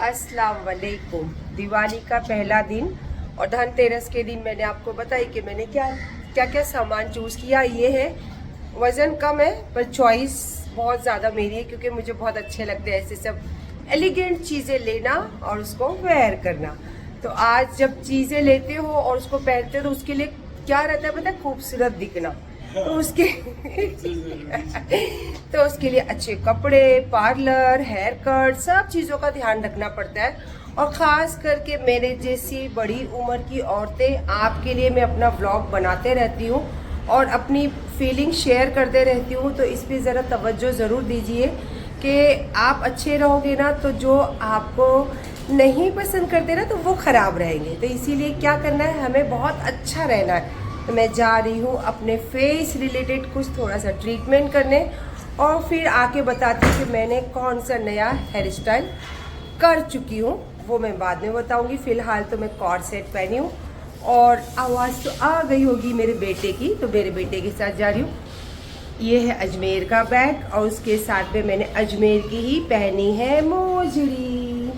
अस्सलाम वालेकुम। दिवाली का पहला दिन और धनतेरस के दिन मैंने आपको बताई कि मैंने क्या क्या सामान चूज़ किया। ये है, वज़न कम है पर चॉइस बहुत ज़्यादा मेरी है, क्योंकि मुझे बहुत अच्छे लगते हैं ऐसे सब एलिगेंट चीज़ें लेना और उसको वेयर करना। तो आज जब चीज़ें लेते हो और उसको पहनते हो तो उसके लिए क्या रहता है पता है, खूबसूरत दिखना। तो उसके तो उसके लिए अच्छे कपड़े, पार्लर, हेयर कट, सब चीज़ों का ध्यान रखना पड़ता है। और ख़ास करके मेरे जैसी बड़ी उम्र की औरतें, आपके लिए मैं अपना व्लॉग बनाते रहती हूँ और अपनी फीलिंग शेयर करते रहती हूँ। तो इस पे ज़रा तवज्जो ज़रूर दीजिए कि आप अच्छे रहोगे ना तो जो आपको नहीं पसंद करते ना तो वो ख़राब रहेंगे। तो इसीलिए क्या करना है, हमें बहुत अच्छा रहना है। तो मैं जा रही हूँ अपने फेस रिलेटेड कुछ थोड़ा सा ट्रीटमेंट करने और फिर आके बताती हूँ कि मैंने कौन सा नया हेयर स्टाइल कर चुकी हूँ। वो मैं बाद में बताऊँगी। फ़िलहाल तो मैं कॉर्ड सेट पहनी हूँ और आवाज़ तो आ गई होगी मेरे बेटे की, तो मेरे बेटे के साथ जा रही हूँ। ये है अजमेर का बैग और उसके साथ में मैंने अजमेर की ही पहनी है मोजड़ी।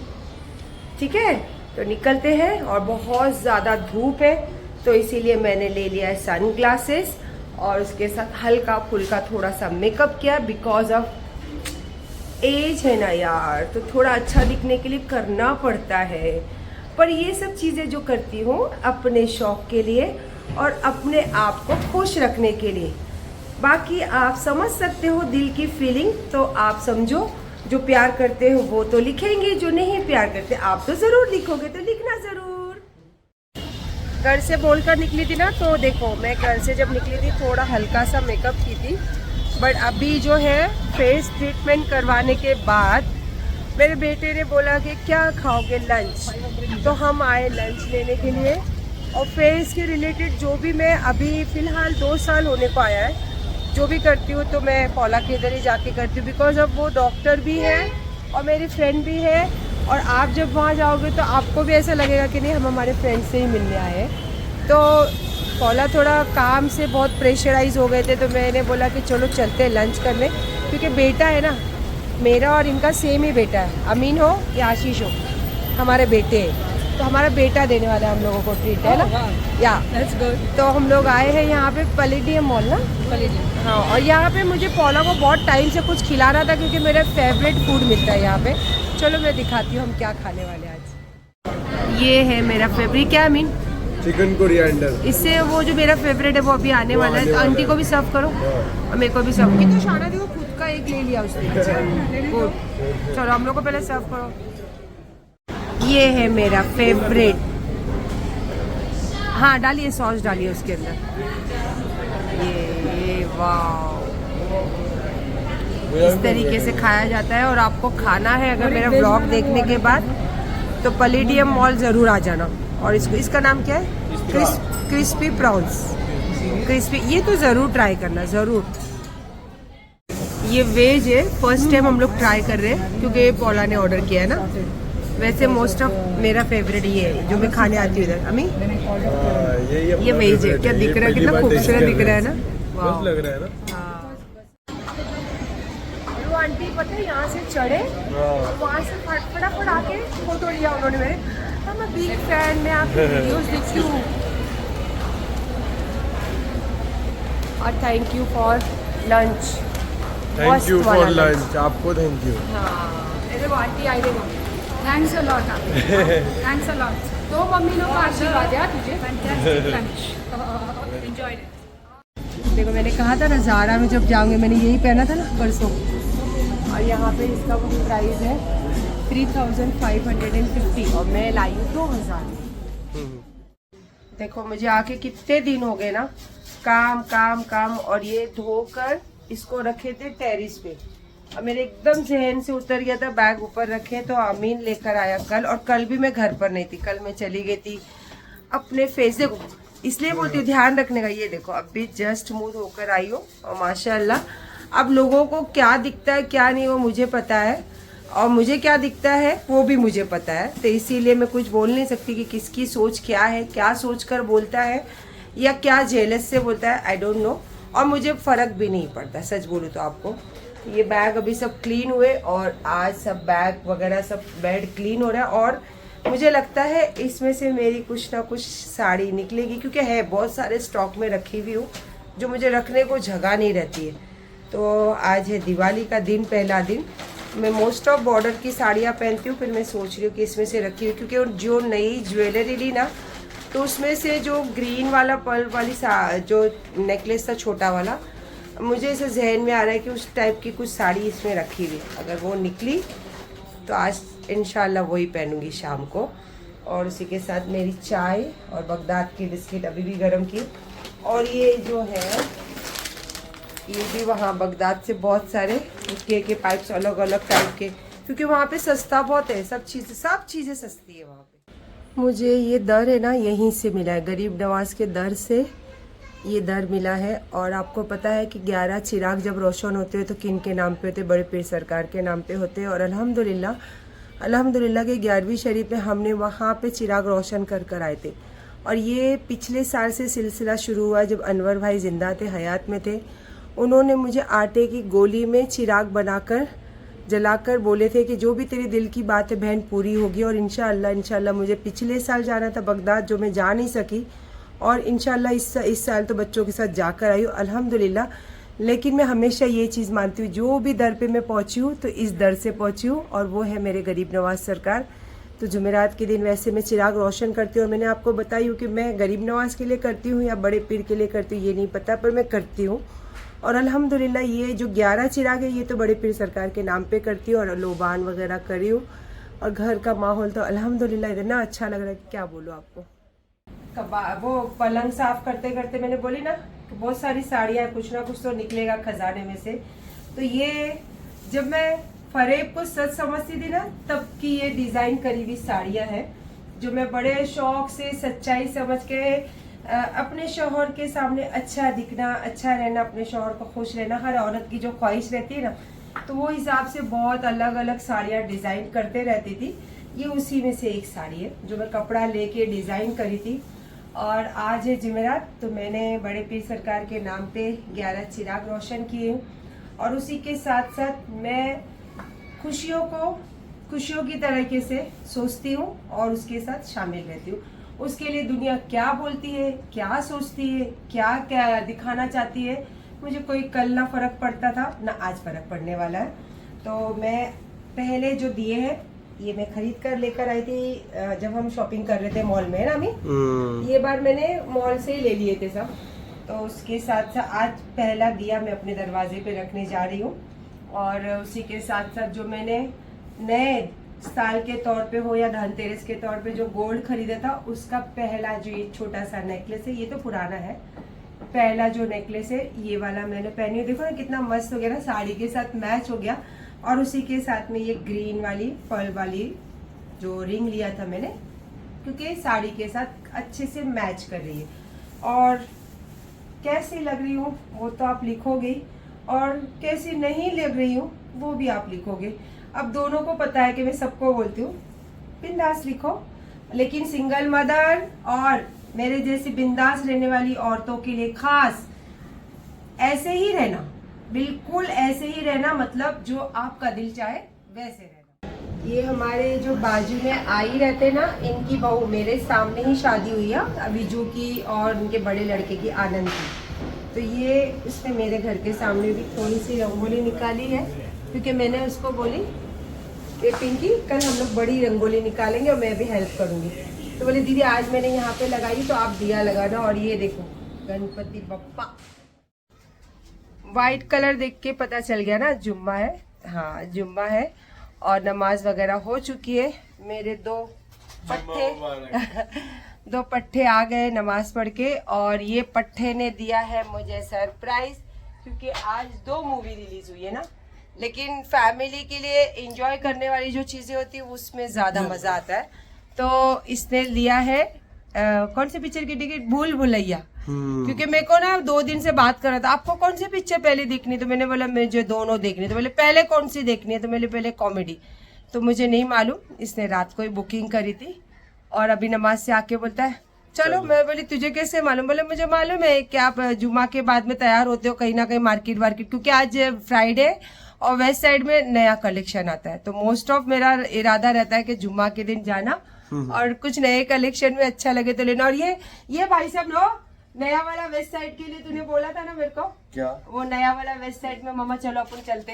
ठीक है, तो निकलते हैं। और बहुत ज़्यादा धूप है तो इसीलिए मैंने ले लिया है सन ग्लासेस और उसके साथ हल्का फुल्का थोड़ा सा मेकअप किया। बिकॉज ऑफ एज है ना यार, तो थोड़ा अच्छा दिखने के लिए करना पड़ता है। पर ये सब चीज़ें जो करती हूँ अपने शौक के लिए और अपने आप को खुश रखने के लिए। बाकी आप समझ सकते हो दिल की फीलिंग, तो आप समझो। जो प्यार करते हो वो तो लिखेंगे, जो नहीं प्यार करते आप तो ज़रूर लिखोगे, तो लिखना ज़रूर। घर से बोलकर निकली थी ना, तो देखो मैं घर से जब निकली थी थोड़ा हल्का सा मेकअप की थी, बट अभी जो है फेस ट्रीटमेंट करवाने के बाद मेरे बेटे ने बोला कि क्या खाओगे लंच, तो हम आए लंच लेने के लिए। और फेस के रिलेटेड जो भी मैं अभी फ़िलहाल 2 साल होने को आया है, जो भी करती हूँ तो मैं पौला के इधर ही जाके करती हूँ। बिकॉज अब वो डॉक्टर भी है और मेरी फ्रेंड भी है, और आप जब वहाँ जाओगे तो आपको भी ऐसा लगेगा कि नहीं हम हमारे फ्रेंड से ही मिलने आए हैं। तो पौला थोड़ा काम से बहुत प्रेशराइज हो गए थे, तो मैंने बोला कि चलो चलते हैं लंच करने, क्योंकि बेटा है ना मेरा और इनका सेम ही बेटा है। अमीन हो या आशीष हो, हमारे बेटे हैं, तो हमारा बेटा देने वाला है हम लोगों को ट्रीट, है ना। या दैट्स गुड। तो हम लोग आए हैं यहाँ पे पैलेडियम मॉल ना, पैलेडियम। हाँ, और यहाँ पे मुझे पौला को बहुत टाइम से कुछ खिलाना था, क्योंकि मेरा फेवरेट फूड मिलता है यहाँ पे। चलो मैं दिखाती हूँ हम क्या खाने वाले आज। ये है मेरा फेवरेट, क्या मीन चिकन कोरिएंडर। इससे वो जो मेरा फेवरेट है वो अभी आने वाला है। तो आंटी को भी सर्व करो और मेरे को भी सर्व। कितना शाना देखो, खुद का एक ले लिया उसने। गुड, चलो हम लोग को पहले सर्व करो। ये है मेरा फेवरेट। हाँ डालिए, सॉस डालिए उसके अंदर। ये वाह, इस तरीके से खाया जाता है। और आपको खाना है अगर मेरा व्लॉग देखने के बाद तो पैलेडियम मॉल ज़रूर आ जाना। और इसका नाम क्या है, क्रिस्पी प्रॉन्स, क्रिस्पी। ये तो ज़रूर ट्राई करना, ज़रूर। ये वेज है, फर्स्ट टाइम हम लोग ट्राई कर रहे हैं क्योंकि पौला ने ऑर्डर किया है ना। वैसे मोस्ट ऑफ मेरा फेवरेट ये है जो मैं खाने आती हूँ इधर। अमी ये वेज है, क्या दिख रहा है, कितना खूबसूरत दिख रहा है ना, वाह लग रहा है ना। आंटी पता है यहाँ से चढ़े, वहाँ से फटाफट आके फोटो लिया उन्होंने मेरे। मैं बिग फैन, मैं आपकी वीडियोस देखती हूँ। और thank you for lunch. Thank you for lunch, आपको थैंक यू। हाँ आंटी आई देखो, थैंक्स अ लॉट आप, थैंक्स अ लॉट। तो मम्मी लोग का आशीर्वाद है तुझे। Fantastic lunch, enjoyed it. देखो मैंने कहा था ना ज़ारा में जब जाऊँगे, मैंने यही पहना था ना परसों। और यहाँ पे इसका वो प्राइस है 3550 और मैं लाई हूँ 2000। देखो मुझे आके कितने दिन हो गए ना, काम काम काम। और ये धोकर इसको रखे थे टेरिस पे, और मेरे एकदम जहन से उतर गया था, बैग ऊपर रखे तो अमीन लेकर आया कल। और कल भी मैं घर पर नहीं थी, कल मैं चली गई थी अपने फेस। देखो इसलिए बोलती हूँ ध्यान रखने का। ये देखो अभी जस्ट स्मूथ होकर आई हो और माशाल्लाह। अब लोगों को क्या दिखता है क्या नहीं वो मुझे पता है, और मुझे क्या दिखता है वो भी मुझे पता है। तो इसीलिए मैं कुछ बोल नहीं सकती कि किसकी सोच क्या है, क्या सोच कर बोलता है या क्या जेलस से बोलता है, आई डोंट नो। और मुझे फ़र्क भी नहीं पड़ता, सच बोलूँ तो आपको। ये बैग अभी सब क्लीन हुए और आज सब बैग वगैरह सब बेड क्लीन हो रहा है। और मुझे लगता है इसमें से मेरी कुछ ना कुछ साड़ी निकलेगी, क्योंकि है बहुत सारे स्टॉक में रखी हुई हूँ जो मुझे रखने को जगह नहीं रहती है। तो आज है दिवाली का दिन, पहला दिन। मैं मोस्ट ऑफ बॉर्डर की साड़ियाँ पहनती हूँ, फिर मैं सोच रही हूँ कि इसमें से रखी हुई, क्योंकि जो नई ज्वेलरी ली ना तो उसमें से जो ग्रीन वाला पर्ल वाली जो नेकलेस था छोटा वाला, मुझे ऐसे जहन में आ रहा है कि उस टाइप की कुछ साड़ी इसमें रखी हुई, अगर वो निकली तो आज इंशाल्लाह वही पहनूंगी शाम को। और उसी के साथ मेरी चाय और बगदाद की बिस्किट अभी भी गर्म की। और ये जो है ये भी वहाँ बगदाद से बहुत सारे के पाइप्स अलग अलग टाइप के, क्योंकि वहाँ पे सस्ता बहुत है, सब चीज़ें सस्ती है वहाँ पे। मुझे ये दर है ना यहीं से मिला है, गरीब नवाज के दर से ये दर मिला है। और आपको पता है कि 11 चिराग जब रोशन होते हैं तो किन के नाम पे होते हैं? बड़े पीर सरकार के नाम पे होते हैं। और अल्हम्दुलिल्लाह के 11वीं शरीफ में हमने वहाँ पे चिराग रोशन कर आए थे। और ये पिछले साल से सिलसिला शुरू हुआ जब अनवर भाई जिंदा थे, हयात में थे। उन्होंने मुझे आटे की गोली में चिराग बनाकर जलाकर बोले थे कि जो भी तेरे दिल की बात है बहन पूरी होगी। और इंशाल्लाह मुझे पिछले साल जाना था बगदाद, जो मैं जा नहीं सकी। और इंशाल्लाह इस साल तो बच्चों के साथ जाकर आई हूँ अल्हम्दुलिल्लाह। लेकिन मैं हमेशा ये चीज़ मानती हूँ, जो भी दर पे मैं पहुँची हूँ तो इस दर से पहुँची हूँ, और वो है मेरे गरीब नवाज सरकार। तो जुमेरात के दिन वैसे मैं चिराग रोशन करती हूँ। और मैंने आपको बताई हूँ कि मैं गरीब नवाज के लिए करती हूँ या बड़े पीर के लिए करती हूँ ये नहीं पता, पर मैं करती हूँ। और अल्हम्दुलिल्लाह ये जो 11 चिराग है ये तो बड़े पीर सरकार के नाम पे करती हूँ, और लोबान वगैरह करी हूँ। और घर का माहौल तो अल्हम्दुलिल्लाह इतना अच्छा लग रहा है कि क्या बोलूँ आपको। वो पलंग साफ करते करते मैंने बोली ना कि बहुत सारी साड़ियाँ, कुछ ना कुछ तो निकलेगा खजाने में से। तो ये जब मैं फरेब को सच समझती थी ना तब की ये डिजाइन करी हुई साड़ियाँ हैं, जो मैं बड़े शौक से सच्चाई समझ के अपने शौहर के सामने अच्छा दिखना, अच्छा रहना, अपने शौहर को खुश रहना, हर औरत की जो ख्वाहिश रहती है ना, तो वो हिसाब से बहुत अलग अलग साड़ियाँ डिजाइन करते रहती थी। ये उसी में से एक साड़ी है जो मैं कपड़ा लेके डिजाइन करी थी। और आज है जुमेरात, तो मैंने बड़े पीर सरकार के नाम पे 11 चिराग रोशन किए हूँ। और उसी के साथ साथ मैं खुशियों की तरीके से सोचती हूँ और उसके साथ शामिल रहती हूँ। उसके लिए दुनिया क्या बोलती है, क्या सोचती है, क्या क्या दिखाना चाहती है, मुझे कोई कल ना फर्क पड़ता था ना आज फर्क पड़ने वाला है। तो मैं पहले जो दिए हैं ये मैं खरीद कर लेकर आई थी जब हम शॉपिंग कर रहे थे मॉल में, ना अमी? ये बार मैंने मॉल से ही ले लिए थे सब। तो उसके साथ साथ आज पहला दिया मैं अपने दरवाजे पे रखने जा रही हूँ। और उसी के साथ साथ जो मैंने नए साल के तौर पे हो या धनतेरस के तौर पे जो गोल्ड खरीदा था, उसका पहला जो ये छोटा सा नेकलेस है, ये तो पुराना है, पहला जो नेकलेस है ये वाला मैंने पहनी है। देखो ना कितना मस्त हो गया ना, साड़ी के साथ मैच हो गया। और उसी के साथ में ये ग्रीन वाली पर्ल वाली जो रिंग लिया था मैंने, क्योंकि साड़ी के साथ अच्छे से मैच कर रही है। और कैसी लग रही हूँ वो तो आप लिखोगे, और कैसी नहीं लग रही हूँ वो भी आप लिखोगे। अब दोनों को पता है कि मैं सबको बोलती हूँ बिंदास लिखो, लेकिन सिंगल मदर और मेरे जैसी बिंदास रहने वाली औरतों के लिए खास ऐसे ही रहना, बिल्कुल ऐसे ही रहना, मतलब जो आपका दिल चाहे वैसे रहना। ये हमारे जो बाजू में आई रहते ना, इनकी बहू, मेरे सामने ही शादी हुई है अभिजू की और उनके बड़े लड़के की, आनंद की। तो ये उसने मेरे घर के सामने भी थोड़ी सी रंगोली निकाली है, क्योंकि मैंने उसको बोली कि पिंकी कल हम लोग बड़ी रंगोली निकालेंगे और मैं भी हेल्प करूँगी। तो बोले दीदी आज मैंने यहाँ पे लगाई तो आप दिया लगाना। और ये देखो गणपति बप्पा, वाइट कलर देख के पता चल गया ना जुम्मा है। हाँ जुम्मा है और नमाज वगैरह हो चुकी है। मेरे दो पट्टे आ गए नमाज पढ़ के। और ये पट्टे ने दिया है मुझे सरप्राइज, क्योंकि आज 2 मूवी रिलीज हुई है ना, लेकिन फैमिली के लिए एंजॉय करने वाली जो चीजें होती है उसमें ज्यादा मजा आता है। तो इसने लिया है कौन सी पिक्चर की टिकट? भूल भुलैया। क्योंकि मेरे को ना 2 दिन से बात कर रहा था आपको कौन सी पिक्चर पहले देखनी, तो मैंने बोला मुझे दोनों देखनी। तो बोले पहले कौन सी देखनी है? तो मैंने पहले कॉमेडी। तो मुझे नहीं मालूम, इसने रात को ही बुकिंग करी थी और अभी नमाज से आके बोलता है चलो। मैं बोली तुझे कैसे मालूम? बोले मुझे मालूम है कि आप जुम्मा के बाद में तैयार होते हो कहीं ना कहीं मार्केट वार्केट, क्योंकि आज फ्राइडे और वेस्ट साइड में नया कलेक्शन आता है। तो मोस्ट ऑफ मेरा इरादा रहता है कि जुम्मा के दिन जाना और कुछ नए कलेक्शन में अच्छा लगे तो लेना। और ये भाई साहब लो, नया वाला वेस्ट साइड के लिए तूने बोला था ना मेरे को, क्या वो नया वाला वेस्ट साइड में मामा चलो अपन चलते।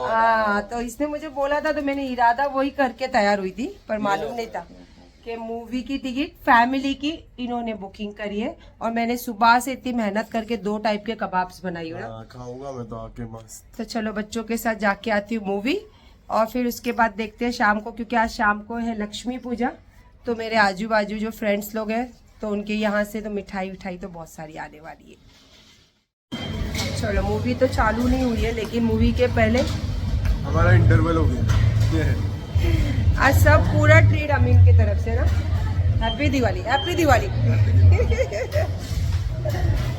हाँ, तो इसने मुझे बोला था तो मैंने इरादा वही करके तैयार हुई थी, पर मालूम नहीं था कि मूवी की टिकट फैमिली की इन्होंने बुकिंग करी है। और मैंने सुबह से इतनी मेहनत करके 2 टाइप के कबाब्स बनाई हो ना, खाऊंगा मैं तो आके मस्त। तो चलो बच्चों के साथ जाके आती हूँ मूवी, और फिर उसके बाद देखते हैं शाम को, क्योंकि आज शाम को है लक्ष्मी पूजा। तो मेरे आजू बाजू जो फ्रेंड्स लोग हैं तो उनके यहाँ से तो मिठाई उठाई तो बहुत सारी आने वाली है। चलो मूवी तो चालू नहीं हुई है, लेकिन मूवी के पहले हमारा इंटरवल हो गया। आज सब पूरा ट्रीट अमीन की तरफ से ना। Happy Diwali, happy Diwali.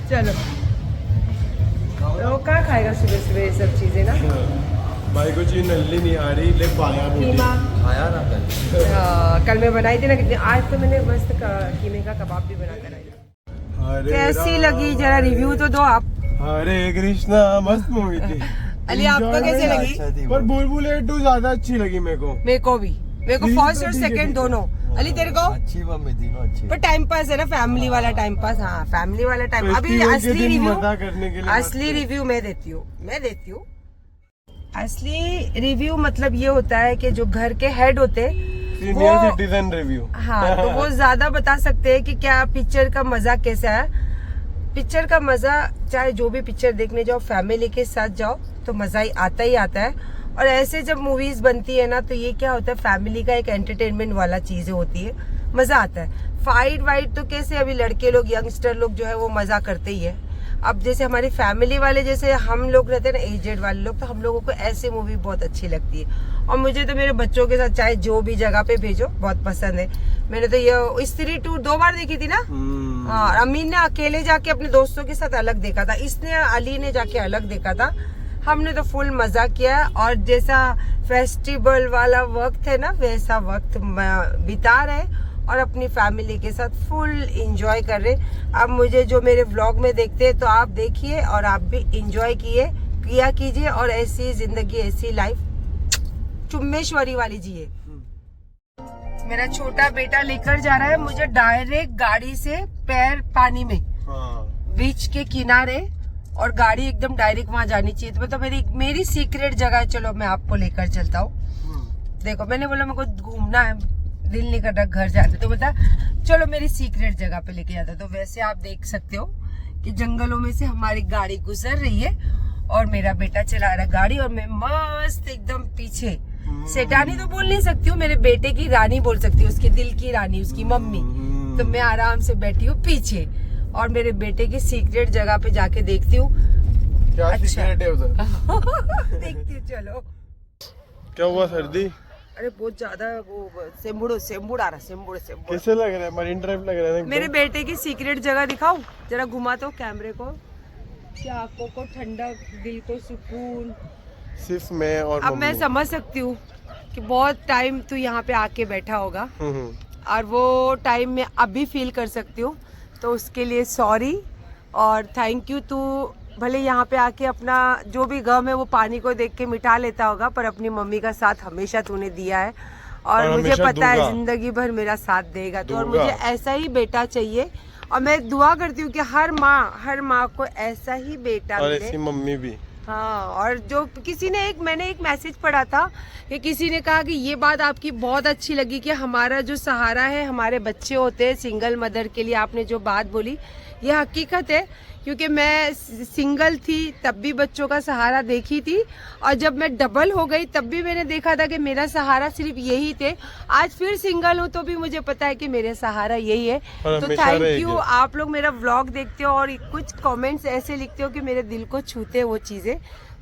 चलो वो कहाँ खाएगा सुबह सुबह ये सब चीजें ना। भाई को चीज नल्ली नहीं आ रही, ले पाया खाया ना कल। हाँ, कल मैं बनाई थी ना कितनी, आज तो मैंने मस्त कीमे का कबाब भी बना कर आई। कैसी लगी जरा रिव्यू तो दो आप। हरे कृष्णा, मस्त मूवी थी। अली आपको कैसे लगी? पर बुलबुल 2 ज्यादा अच्छी लगी मेरे को। मेरे को फर्स्ट और सेकंड दोनों। अली तेरे को? अच्छी मम्मी, तीनों अच्छी। पर टाइम पास है ना, फैमिली वाला टाइम पास। हाँ, फैमिली वाला टाइम। अभी असली रिव्यू मैं देती हूँ। असली रिव्यू मतलब ये होता है कि जो घर के हेड होते हैं सीनियर सिटीजन रिव्यू। हाँ, तो वो ज्यादा बता सकते हैं कि क्या पिक्चर का मजा कैसा है। पिक्चर का मजा, चाहे जो भी पिक्चर देखने जाओ फैमिली के साथ जाओ तो मजा ही आता है। और ऐसे जब मूवीज बनती है ना तो ये क्या होता है, फैमिली का एक एंटरटेनमेंट वाला चीजें होती है, मजा आता है। फाइट वाइट तो कैसे, अभी लड़के लोग यंगस्टर लोग जो है वो मजा करते ही है। अब जैसे हमारी फैमिली वाले, जैसे हम लोग रहते हैं ना एजेड वाले लोग, तो हम लोगों को ऐसी मूवी बहुत अच्छी लगती है। और मुझे तो मेरे बच्चों के साथ चाहे जो भी जगह पे भेजो बहुत पसंद है। मैंने तो ये स्त्री 2 2 बार देखी थी ना। हाँ, अमीन ने अकेले जाके अपने दोस्तों के साथ अलग देखा था, इसने अली ने जाके अलग देखा था। हमने तो फुल मजा किया। और जैसा फेस्टिवल वाला वक्त है ना, वैसा वक्त बिता रहे और अपनी फैमिली के साथ फुल एंजॉय कर रहे। अब मुझे जो मेरे व्लॉग में देखते हैं तो आप देखिए और आप भी एंजॉय किया कीजिए, और ऐसी जिंदगी, ऐसी लाइफ चुम्मेश्वरी वाली जिए। मेरा छोटा बेटा लेकर जा रहा है मुझे डायरेक्ट गाड़ी से, पैर पानी में, बीच के किनारे, और गाड़ी एकदम डायरेक्ट वहां जानी चाहिए। तो मतलब मेरी सीक्रेट जगह है। चलो मैं आपको लेकर चलता हूँ। देखो मैंने बोला मेरे को घूमना है, दिल नहीं कर रहा घर जाते, तो बता चलो मेरी सीक्रेट जगह पे लेके जाता। तो वैसे आप देख सकते हो कि जंगलों में से हमारी गाड़ी गुजर रही है और मेरा बेटा चला रहा है गाड़ी, और मैं मस्त एकदम पीछे। सेठानी तो बोल नहीं सकती हूँ, मेरे बेटे की रानी बोल सकती हूँ, उसके दिल की रानी, उसकी मम्मी। तो मैं आराम से बैठी हूँ पीछे और मेरे बेटे की सीक्रेट जगह पे जाके देखती हूँ क्या सीक्रेट है उधर। देखती हूँ। चलो क्या हुआ, सर्दी? अरे बहुत ज्यादा वो सेम्बुड़ आ रहा, सेम्बुड़। कैसे लग रहा है? मरीन ड्राइव लग रहा है। मेरे बेटे की सीक्रेट जगह दिखाऊं, जरा घुमा तो कैमरे को। क्या आंखों को ठंडक, दिल को सुकून। सिर्फ मैं और अब मैं समझ सकती हूँ कि बहुत टाइम तू यहाँ पे आके बैठा होगा, और वो टाइम मैं अभी फील कर सकती हूँ। तो उसके लिए सॉरी और थैंक यू। तू भले यहाँ पे आके अपना जो भी गम है वो पानी को देख के मिटा लेता होगा, पर अपनी मम्मी का साथ हमेशा तूने दिया है, और मुझे पता है जिंदगी भर मेरा साथ देगा तो। और मुझे ऐसा ही बेटा चाहिए, और मैं दुआ करती हूँ कि हर माँ को ऐसा ही बेटा और मिले, ऐसी मम्मी भी। हाँ। और जो मैंने एक मैसेज पढ़ा था कि किसी ने कहा कि ये बात आपकी बहुत अच्छी लगी कि हमारा जो सहारा है हमारे बच्चे होते हैं। सिंगल मदर के लिए आपने जो बात बोली ये हकीकत है, क्योंकि मैं सिंगल थी तब भी बच्चों का सहारा देखी थी, और जब मैं डबल हो गई तब भी मैंने देखा था कि मेरा सहारा सिर्फ यही थे। आज फिर सिंगल हूँ तो भी मुझे पता है कि मेरे सहारा यही है। तो थैंक यू। आप लोग मेरा व्लॉग देखते हो और कुछ कमेंट्स ऐसे लिखते हो कि मेरे दिल को छूते वो चीज़ें,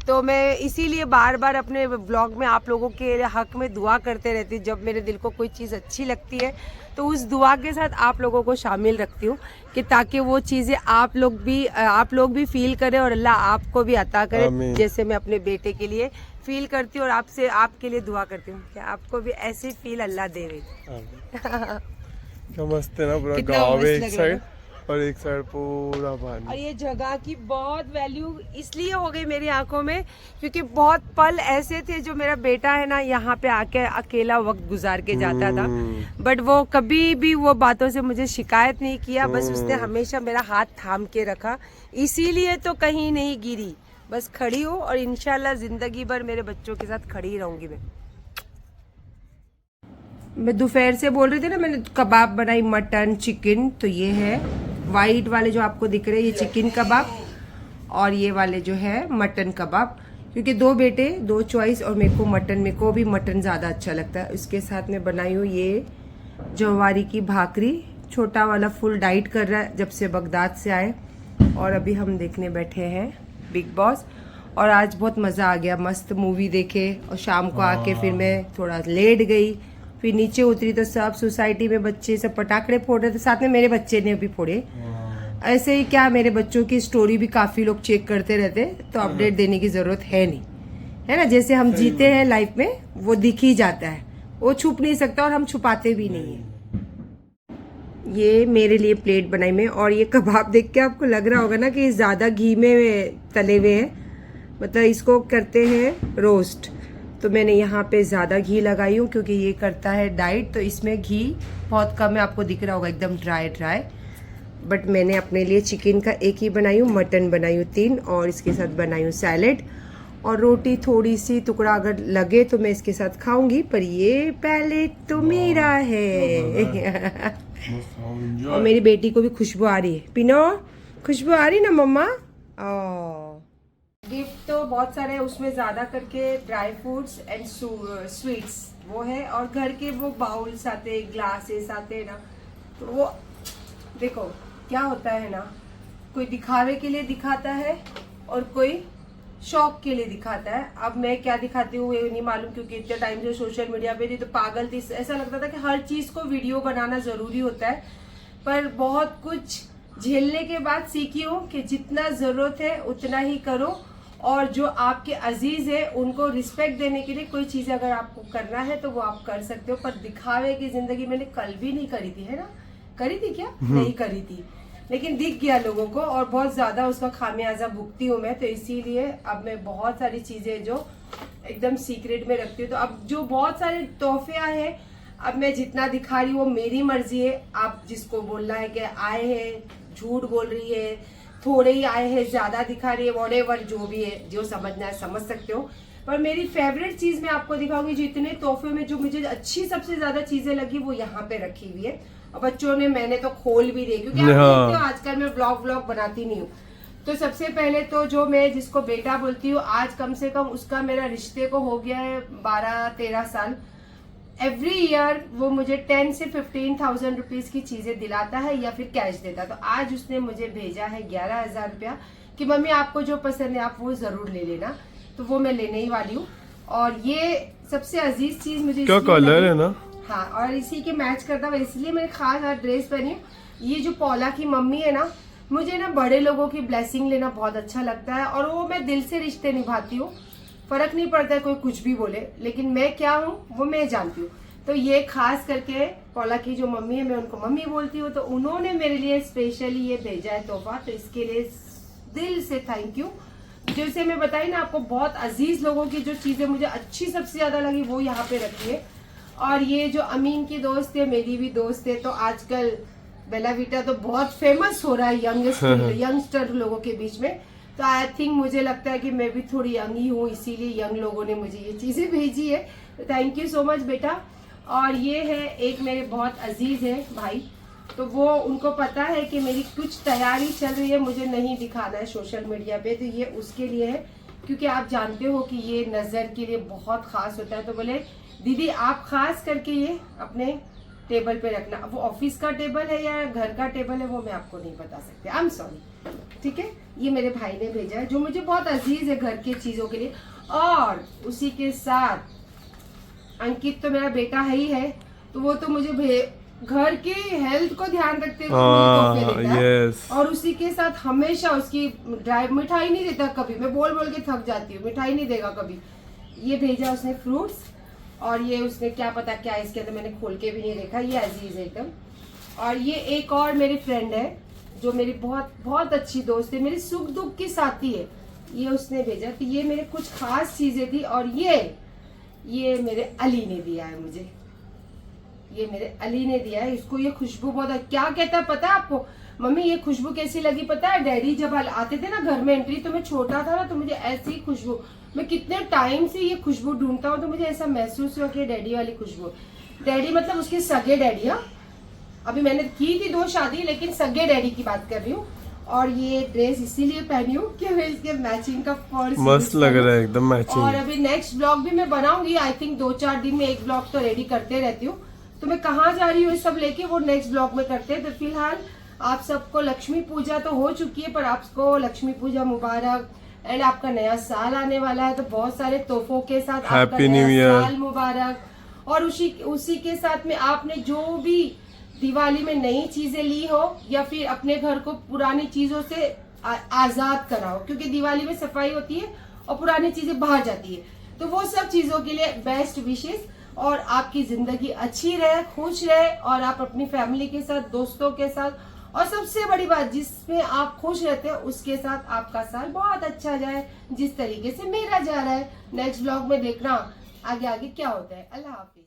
तो मैं इसीलिए बार बार अपने व्लॉग में आप लोगों के हक में दुआ करते रहती हूँ। जब मेरे दिल को कोई चीज़ अच्छी लगती है तो उस दुआ के साथ आप लोगों को शामिल रखती हूँ, कि ताकि वो चीज़ें आप लोग भी फील करें और अल्लाह आपको भी अता करे, जैसे मैं अपने बेटे के लिए फील करती हूँ और आपके लिए दुआ करती हूँ कि आपको भी ऐसी फील अल्लाह दे। क्या मस्त है ना, पूरा गाँव है एक साइड और एक साइड पूरा पानी। और ये जगह की बहुत वैल्यू इसलिए हो गई मेरी आंखों में क्योंकि बहुत पल ऐसे थे जो मेरा बेटा है ना यहाँ पे आके अकेला वक्त गुजार के जाता था, बट वो कभी भी वो बातों से मुझे शिकायत नहीं किया, बस उसने हमेशा मेरा हाथ थाम के रखा, इसीलिए तो कहीं नहीं गिरी, बस खड़ी हो और इंशाल्लाह जिंदगी भर मेरे बच्चों के साथ खड़ी रहूंगी। मैं दोपहर से बोल रही थी ना, मैंने कबाब बनाई, मटन चिकन, तो ये है वाइट वाले जो आपको दिख रहे हैं, ये चिकन कबाब और ये वाले जो है मटन कबाब, क्योंकि दो बेटे दो चॉइस, और मेरे को भी मटन ज़्यादा अच्छा लगता है। उसके साथ में बनाई हूँ ये जवारी की भाकरी, छोटा वाला फुल डाइट कर रहा है जब से बगदाद से आए, और अभी हम देखने बैठे हैं बिग बॉस, और आज बहुत मज़ा आ गया, मस्त मूवी देखे, और शाम को आके फिर मैं थोड़ा लेट गई, फिर नीचे उतरी तो सब सोसाइटी में बच्चे सब पटाखे फोड़ रहे थे, साथ में मेरे बच्चे ने भी फोड़े। ऐसे ही क्या, मेरे बच्चों की स्टोरी भी काफी लोग चेक करते रहते, तो अपडेट देने की जरूरत है नहीं, है ना। जैसे हम जीते हैं लाइफ में वो दिख ही जाता है, वो छुप नहीं सकता और हम छुपाते भी नहीं है। ये मेरे लिए प्लेट बनाई मैं, और ये कबाब देख के आपको लग रहा होगा ना कि ज्यादा घी में तले हुए हैं, मतलब इसको करते हैं रोस्ट, तो मैंने यहाँ पे ज़्यादा घी लगाई हूँ क्योंकि ये करता है डाइट, तो इसमें घी बहुत कम है, आपको दिख रहा होगा एकदम ड्राई ड्राई। बट मैंने अपने लिए चिकन का एक ही बनाई हूँ, मटन बनाई हूँ 3, और इसके साथ बनाई हूँ सैलेड, और रोटी थोड़ी सी टुकड़ा अगर लगे तो मैं इसके साथ खाऊंगी, पर ये पहले तो मेरा है। और मेरी बेटी को भी खुशबू आ रही है, पिनो खुशबू आ रही ना मम्मा। गिफ्ट तो बहुत सारे हैं, उसमें ज्यादा करके ड्राई फ्रूट्स एंड स्वीट्स वो है, और घर के वो बाउल्स आते, ग्लासेस आते ना, तो वो देखो क्या होता है ना, कोई दिखावे के लिए दिखाता है और कोई शौक के लिए दिखाता है। अब मैं क्या दिखाती हूँ ये नहीं मालूम, क्योंकि इतने टाइम से सोशल मीडिया पे थी तो पागल थी, ऐसा लगता था कि हर चीज को वीडियो बनाना जरूरी होता है, पर बहुत कुछ झेलने के बाद सीखी हूँ कि जितना जरूरत है उतना ही करो, और जो आपके अजीज है उनको रिस्पेक्ट देने के लिए कोई चीज अगर आपको करना है तो वो आप कर सकते हो, पर दिखावे की जिंदगी मैंने कल भी नहीं करी थी, है ना, करी थी क्या, नहीं करी थी, लेकिन दिख गया लोगों को और बहुत ज्यादा उसका खामियाजा भुगती हूँ मैं, तो इसीलिए अब मैं बहुत सारी चीजें जो एकदम सीक्रेट में रखती हूँ। तो अब जो बहुत सारे तोहफे आए हैं, अब मैं जितना दिखा रही हूँ वो मेरी मर्जी है, आप जिसको बोलना है कि आए हैं झूठ बोल रही है, थोड़े ही आए हैं ज्यादा दिखा रही है, व्हाटएवर जो भी है, जो समझना है समझ सकते हो। पर मेरी फेवरेट चीज मैं आपको दिखाऊंगी, जो इतने तोहफे में जो मुझे अच्छी सबसे ज्यादा चीजें लगी वो यहाँ पे रखी हुई है, और बच्चों ने मैंने तो खोल भी दी, क्योंकि आप देखते हो आजकल मैं व्लॉग बनाती नहीं हूँ। तो सबसे पहले तो जो मैं जिसको बेटा बोलती हूँ, आज कम से कम उसका मेरा रिश्ते को हो गया है 12-13 साल। एवरी ईयर वो मुझे 10 से 15,000 रुपीज की चीजें दिलाता है या फिर कैश देता है। तो आज उसने मुझे भेजा है 11,000 रुपया कि मम्मी आपको जो पसंद है आप वो जरूर ले लेना, तो वो मैं लेने ही वाली हूँ। और ये सबसे अजीज चीज मुझे क्या कलर है ना, हाँ, और इसी के मैच करता हुआ इसलिए मैंने खास ड्रेस पहनी हूँ। ये जो पौला की मम्मी है ना, मुझे ना बड़े लोगों की ब्लेसिंग लेना बहुत अच्छा लगता है, और वो मैं दिल से रिश्ते निभाती हूँ, फर्क नहीं पड़ता है कोई कुछ भी बोले, लेकिन मैं क्या हूँ वो मैं जानती हूँ। तो ये खास करके पौला की जो मम्मी है, मैं उनको मम्मी बोलती हूँ, तो उन्होंने मेरे लिए स्पेशली ये भेजा है तोहफा, तो इसके लिए दिल से थैंक यू। जैसे मैं बताई ना आपको, बहुत अजीज लोगों की जो चीजें मुझे अच्छी सबसे ज्यादा लगी वो यहाँ पे रखी है। और ये जो अमीन की दोस्त है, मेरी भी दोस्त है, तो आजकल बेला वीटा तो बहुत फेमस हो रहा है यंगस्टर लोगों के बीच में, तो आई थिंक मुझे लगता है कि मैं भी थोड़ी यंग ही हूँ, इसीलिए यंग लोगों ने मुझे ये चीजें भेजी है, तो थैंक यू सो मच बेटा। और ये है एक मेरे बहुत अजीज है भाई, तो वो उनको पता है कि मेरी कुछ तैयारी चल रही है, मुझे नहीं दिखाना है सोशल मीडिया पे, तो ये उसके लिए है, क्योंकि आप जानते हो कि ये नजर के लिए बहुत खास होता है। तो बोले दीदी आप खास करके ये अपने टेबल पे रखना, अब वो ऑफिस का टेबल है या घर का टेबल है वो मैं आपको नहीं बता सकती, आई एम सॉरी, ठीक है। ये मेरे भाई ने भेजा है जो मुझे बहुत अजीज है घर की चीजों के लिए। और उसी के साथ अंकित तो मेरा बेटा है ही है, तो वो तो मुझे घर के हेल्थ को ध्यान रखते हुए और उसी के साथ हमेशा उसकी ड्राइव मिठाई नहीं देता कभी, मैं बोल बोल के थक जाती हूँ, मिठाई नहीं देगा कभी। ये भेजा उसने फ्रूट्स, और ये उसने क्या पता क्या इसके अंदर, मैंने खोल के भी नहीं देखा, ये अजीज है एकदम। और ये एक और मेरी फ्रेंड है जो मेरी बहुत बहुत अच्छी दोस्त है, मेरी सुख दुख की साथी है, ये उसने भेजा। तो ये मेरे कुछ खास चीजें थी, और ये मेरे अली ने दिया है मुझे, ये मेरे अली ने दिया है। इसको ये खुशबू बहुत, क्या कहता है पता है आपको? मम्मी ये खुशबू कैसी लगी पता है? डैडी जब आते थे ना घर में एंट्री, तो मैं छोटा था ना, तो मुझे ऐसी खुशबू, मैं कितने टाइम से ये खुशबू ढूंढता हूँ, तो मुझे ऐसा महसूस हुआ कि डैडी वाली खुशबू। डैडी मतलब उसके सगे डैडी, हाँ, अभी मैंने की थी 2 शादी, लेकिन सगे डैडी की बात कर रही हूँ। और ये ड्रेस इसीलिए पहनी हूँ कि मैं इसके मैचिंग का पर्स, मस्त लग रहा है एकदम मैचिंग। और अभी नेक्स्ट ब्लॉग भी मैं बनाऊंगी, आई थिंक 2-4 दिन में एक ब्लॉग तो रेडी करते रहती हूँ। तो मैं कहाँ जा रही हूँ ये सब लेके, वो नेक्स्ट ब्लॉग में करते हैं। तो फिलहाल आप सबको लक्ष्मी पूजा तो हो चुकी है, पर आपको लक्ष्मी पूजा मुबारक, एंड आपका नया साल आने वाला है, तो बहुत सारे तोहफों के साथ आपका हैप्पी न्यू नया ईयर। साल मुबारक। और उसी के साथ में आपने जो भी दिवाली में नई चीजें ली हो, या फिर अपने घर को पुरानी चीजों से आजाद कराओ, क्योंकि दिवाली में सफाई होती है और पुरानी चीजें बाहर जाती है। तो वो सब चीजों के लिए बेस्ट विशेष, और आपकी जिंदगी अच्छी रहे, खुश रहे, और आप अपनी फैमिली के साथ, दोस्तों के साथ, और सबसे बड़ी बात जिसमें आप खुश रहते हो उसके साथ आपका साल बहुत अच्छा जाए, जिस तरीके से मेरा जा रहा है। नेक्स्ट ब्लॉग में देखना आगे आगे क्या होता है। अल्लाह हाफिज।